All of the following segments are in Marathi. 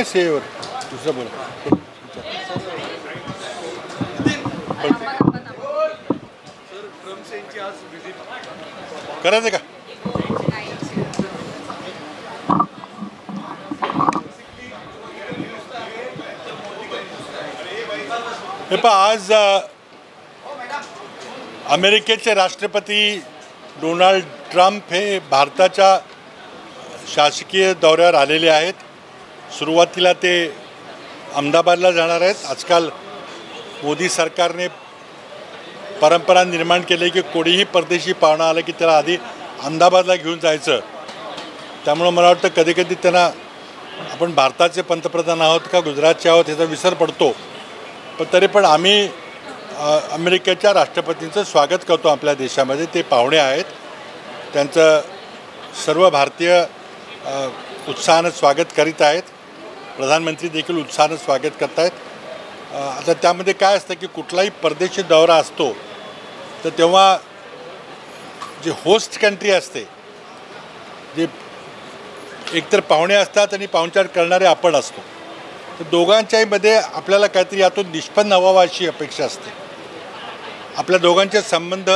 सेवर दुसरं बोला करायचं का? हे पहा, आज अमेरिकेचे राष्ट्रपती डोनाल्ड ट्रम्प हे भारताच्या शासकीय दौऱ्यावर आलेले आहेत. सुरुवातीला ते अहमदाबादला जाणार आहेत. आजकाल मोदी सरकारने परंपरा निर्माण केली की कोणीही परदेशी पाहुणा आला की त्याला आधी अहमदाबादला घेऊन जायचं. त्यामुळं मला वाटतं कधी कधी त्यांना आपण भारताचे पंतप्रधान आहोत का गुजरातचे आहोत ह्याचा विसर पडतो. पण तरी पण आम्ही अमेरिकेच्या राष्ट्रपतींचं स्वागत करतो आपल्या देशामध्ये. ते पाहुणे आहेत, त्यांचं सर्व भारतीय उत्साहानं स्वागत करीत आहेत. प्रधानमंत्री देखील उत्साहानं स्वागत करत आहेत. आता त्यामध्ये काय असतं की कुठलाही परदेशी दौरा असतो तर तेव्हा जे होस्ट कंट्री असते, जे एकतर पाहुणे असतात आणि पाहुणचार करणारे आपण असतो, तर दोघांच्याही मध्ये आपल्याला काहीतरी यातून निष्पन्न व्हावा अशी अपेक्षा असते. आपल्या दोघांचे संबंध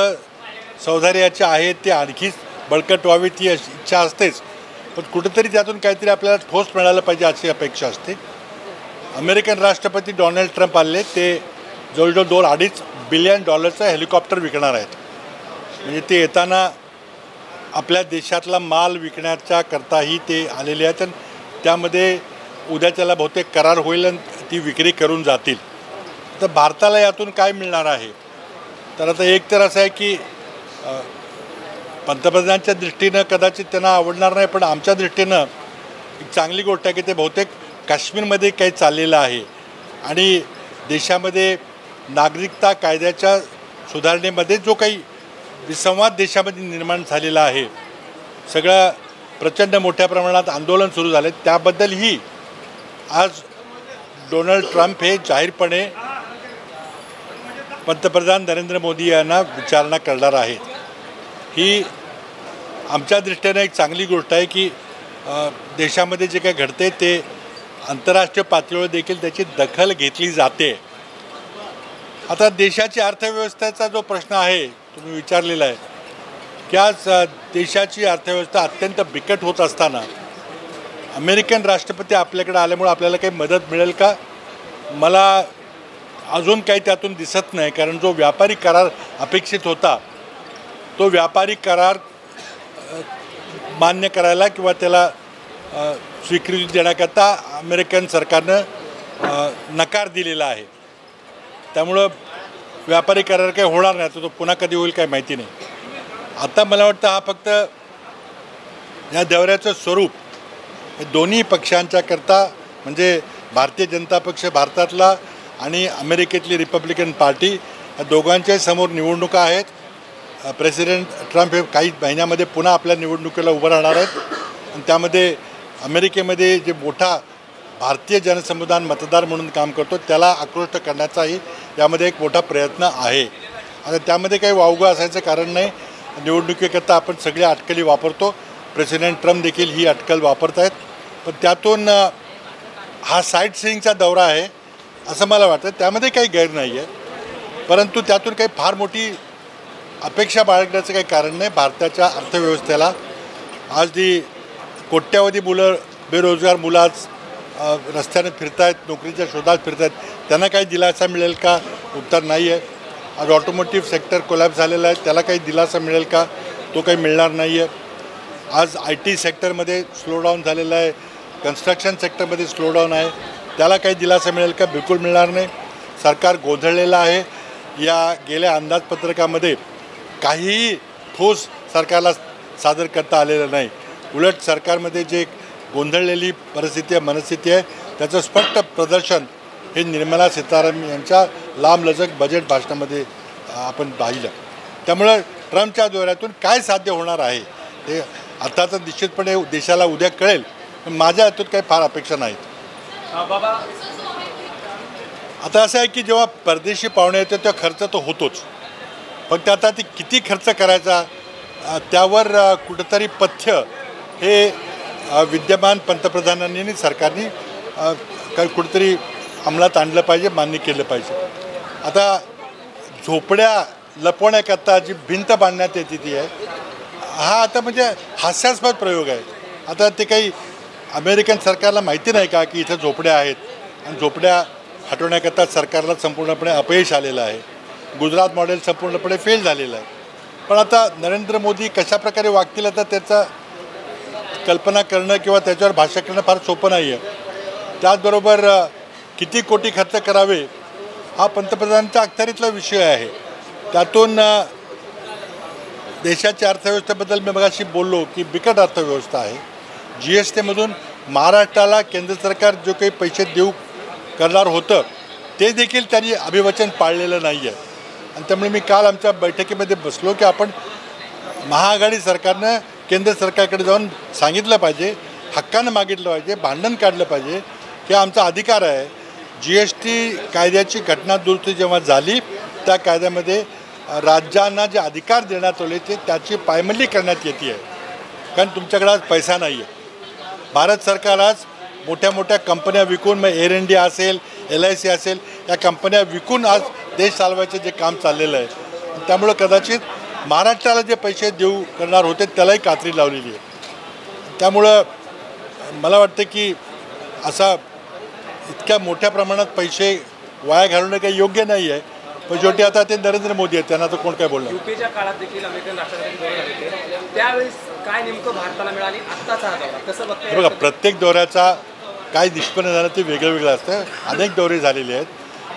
सौहार्दाचे आहेत ते आणखी बळकट व्हावीत ही इच्छा असतेच, पण कुठेतरी त्यातून काहीतरी आपल्याला ठोस मिळालं पाहिजे अशी अपेक्षा असते. अमेरिकन राष्ट्रपती डोनाल्ड ट्रम्प आले, ते जवळजवळ $2.5 बिलियन हेलिकॉप्टर विकणार आहेत. म्हणजे ते येताना आपल्या देशातला माल विकण्याच्या करताही ते आलेले आहेत आणि त्यामध्ये उद्याच्याला बहुतेक करार होईल आणि ती विक्री करून जातील. तर भारताला यातून काय मिळणार आहे? तर आता एक तर असं आहे की पंतप्रधानांच्या दृष्टीनं कदाचित त्यांना आवडणार नाही, पण आमच्या दृष्टीनं एक चांगली गोष्ट आहे की ते बहुतेक काश्मीरमध्ये काही चाललेलं आहे आणि देशामध्ये नागरिकता कायद्याच्या सुधारणेमध्ये जो काही विसंवाद देशामध्ये निर्माण झालेला आहे, सगळं प्रचंड मोठ्या प्रमाणात आंदोलन सुरू झाले, त्याबद्दलही आज डोनाल्ड ट्रम्प हे जाहीरपणे पंतप्रधान नरेंद्र मोदी यांना विचारणा करणार आहेत. ही आमच्या दृष्टीने एक चांगली गोष्ट आहे की देशामध्ये जे काही घडते ते आंतरराष्ट्रीय पातळीवर देखील त्याची दखल घेतली जाते. आता देशाची अर्थव्यवस्थेचा जो प्रश्न आहे तुम्ही विचारलेला आहे की आज देशाची अर्थव्यवस्था अत्यंत बिकट होत असताना अमेरिकन राष्ट्रपती आपल्याकडे आल्यामुळे आपल्याला काही मदत मिळेल का? मला अजून काही त्यातून दिसत नाही, कारण जो व्यापारी करार अपेक्षित होता तो व्यापारी करार मान्य करायला किंवा त्याला स्वीकृती देण्याकरता अमेरिकन सरकारनं नकार दिलेला आहे. त्यामुळं व्यापारी करार काही होणार नाही, तो पुन्हा कधी होईल काय माहिती नाही. आता मला वाटतं हा फक्त या दौऱ्याचं स्वरूप हे दोन्ही पक्षांच्याकरता, म्हणजे भारतीय जनता पक्ष भारतातला आणि अमेरिकेतली रिपब्लिकन पार्टी, या दोघांच्याही समोर निवडणुका आहेत. प्रेसिडेंट ट्रम्प हे काही महिन्यामध्ये पुन्हा आपल्या निवडणुकीला उभं राहणार आहेत आणि त्यामध्ये अमेरिकेमध्ये जे मोठा भारतीय जनसमुदाय मतदार म्हणून काम करतो त्याला आकृष्ट करण्याचाही यामध्ये एक मोठा प्रयत्न आहे. आता त्यामध्ये काही वावगं असायचं कारण नाही. निवडणुकीकरता आपण सगळ्या अटकली वापरतो, प्रेसिडेंट ट्रम्प देखील ही अटकल वापरत आहेत, पण त्यातून हा साईट सीइंगचा दौरा आहे असं मला वाटतं. त्यामध्ये काही गैर नाही आहे, परंतु त्यातून काही फार मोठी अपेक्षा बाळगण्याचं काही कारण नाही. भारताच्या अर्थव्यवस्थेला आज ती कोट्यावधी मुलं, बेरोजगार मुलं आज रस्त्याने फिरत आहेत, नोकरीच्या शोधात फिरत आहेत, त्यांना काही दिलासा मिळेल का? उत्तर नाही आहे. आज ऑटोमोटिव्ह सेक्टर कोलॅप्स झालेलं आहे, त्याला काही दिलासा मिळेल का? तो काही मिळणार नाही आहे. आज IT सेक्टरमध्ये स्लोडाऊन झालेलं आहे, कन्स्ट्रक्शन सेक्टरमध्ये स्लोडाऊन आहे, त्याला काही दिलासा मिळेल का? बिलकुल मिळणार नाही. सरकार गोंधळलेलं आहे. या गेल्या अंदाजपत्रकामध्ये काहीही ठोस सरकारला सादर करता आलेलं नाही. उलट सरकारमध्ये जे गोंधळलेली परिस्थिती आहे, मनस्थिती आहे, त्याचं स्पष्ट प्रदर्शन हे निर्मला सीतारामन यांच्या लांबलचक बजेट भाषणामध्ये आपण पाहिलं. त्यामुळं ट्रम्पच्या दौऱ्यातून काय साध्य होणार आहे ते आता तर निश्चितपणे देशाला उद्या कळेल, पण माझ्या हातून काही फार अपेक्षा नाहीत. आता असं आहे की जेव्हा परदेशी पाहुणे येते तेव्हा खर्च तर होतोच, फक्त आता ती किती खर्च करायचा त्यावर कुठंतरी पथ्य हे विद्यमान पंतप्रधानांनी आणि सरकारने काही कुठेतरी अंमलात आणलं पाहिजे, मान्य केलं पाहिजे. आता झोपड्या लपवण्याकरता जी भिंत बांधण्यात येते ती आहे, हा आता म्हणजे हास्यास्पद प्रयोग आहे. आता ते काही अमेरिकन सरकारला माहिती नाही का की इथं झोपड्या आहेत आणि झोपड्या हटवण्याकरता सरकारला संपूर्णपणे अपयश आलेलं आहे. गुजरात मॉडेल संपूर्णपणे फेल झालेलं आहे. पण आता नरेंद्र मोदी कशाप्रकारे वागतील आता त्याचा कल्पना करणं किंवा त्याच्यावर भाष्य करणं फार सोपं नाही आहे. त्याचबरोबर किती कोटी खर्च करावे हा पंतप्रधानांच्या अखत्यारीतला विषय आहे. त्यातून देशाच्या अर्थव्यवस्थेबद्दल मी मगाशी बोललो की बिकट अर्थव्यवस्था आहे. GSTमधून महाराष्ट्राला केंद्र सरकार जो काही पैसे देऊ करणार होतं ते देखील त्यांनी अभिवचन पाळलेलं नाही आहे. आणि त्यामुळे मी काल आमच्या बैठकीमध्ये बसलो की आपण महाआघाडी सरकारनं केंद्र सरकारकडे जाऊन सांगितलं पाहिजे, हक्कानं मागितलं पाहिजे, भांडण काढलं पाहिजे की आमचा अधिकार आहे. GST कायद्याची घटना दुरुस्ती जेव्हा झाली त्या कायद्यामध्ये राज्यांना जे अधिकार देण्यात आले ते त्याची पायमल्ली करण्यात येते आहे. कारण तुमच्याकडे आज पैसा नाही आहे. भारत सरकार आज मोठ्या मोठ्या कंपन्या विकून, मग एअर इंडिया असेल, LIC असेल, या कंपन्या विकून आज देश चालवायचं जे काम चाललेलं आहे. त्यामुळं कदाचित महाराष्ट्राला जे पैसे देऊ करणार होते त्यालाही कात्री लावलेली आहे. त्यामुळं मला वाटतं की असा इतक्या मोठ्या प्रमाणात पैसे वाया घालवणं काही योग्य नाही आहे. पण शेवटी आता ते नरेंद्र मोदी आहेत, त्यांना तर कोण काय बोलणार. UPच्या काळात देखील अमेरिकन राष्ट्रपती दौरे झाले होते, त्यावेळेस काय नेमकं भारताला मिळाली, आत्ताचा हा दौरा कसं बघताय? बघा, प्रत्येक दौऱ्याचा काय निष्पन्न झालं ते वेगळं वेगळं असतं. अनेक दौरे झालेले आहेत,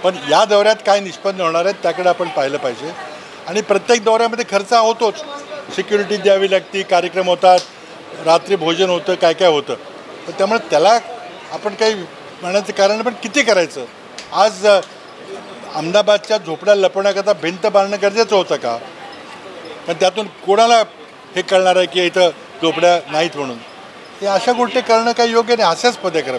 पण या दौऱ्यात काय निष्पन्न होणार आहेत त्याकडे आपण पाहिलं पाहिजे. आणि प्रत्येक दौऱ्यामध्ये खर्च होतोच. सिक्युरिटी द्यावी लागते, कार्यक्रम होतात, रात्री भोजन होतं, काय काय होतं. तर त्यामुळे त्याला आपण काही म्हणण्याचं कारण, पण किती करायचं. आज अहमदाबादच्या झोपड्या लपवण्याकरता भिंत बांधणं गरजेचं होतं का? पण त्यातून कोणाला हे कळणार आहे की इथं झोपड्या नाहीत म्हणून. हे अशा गोष्टी करणं काही योग्य नाही, हास्यास्पद आहे खरं.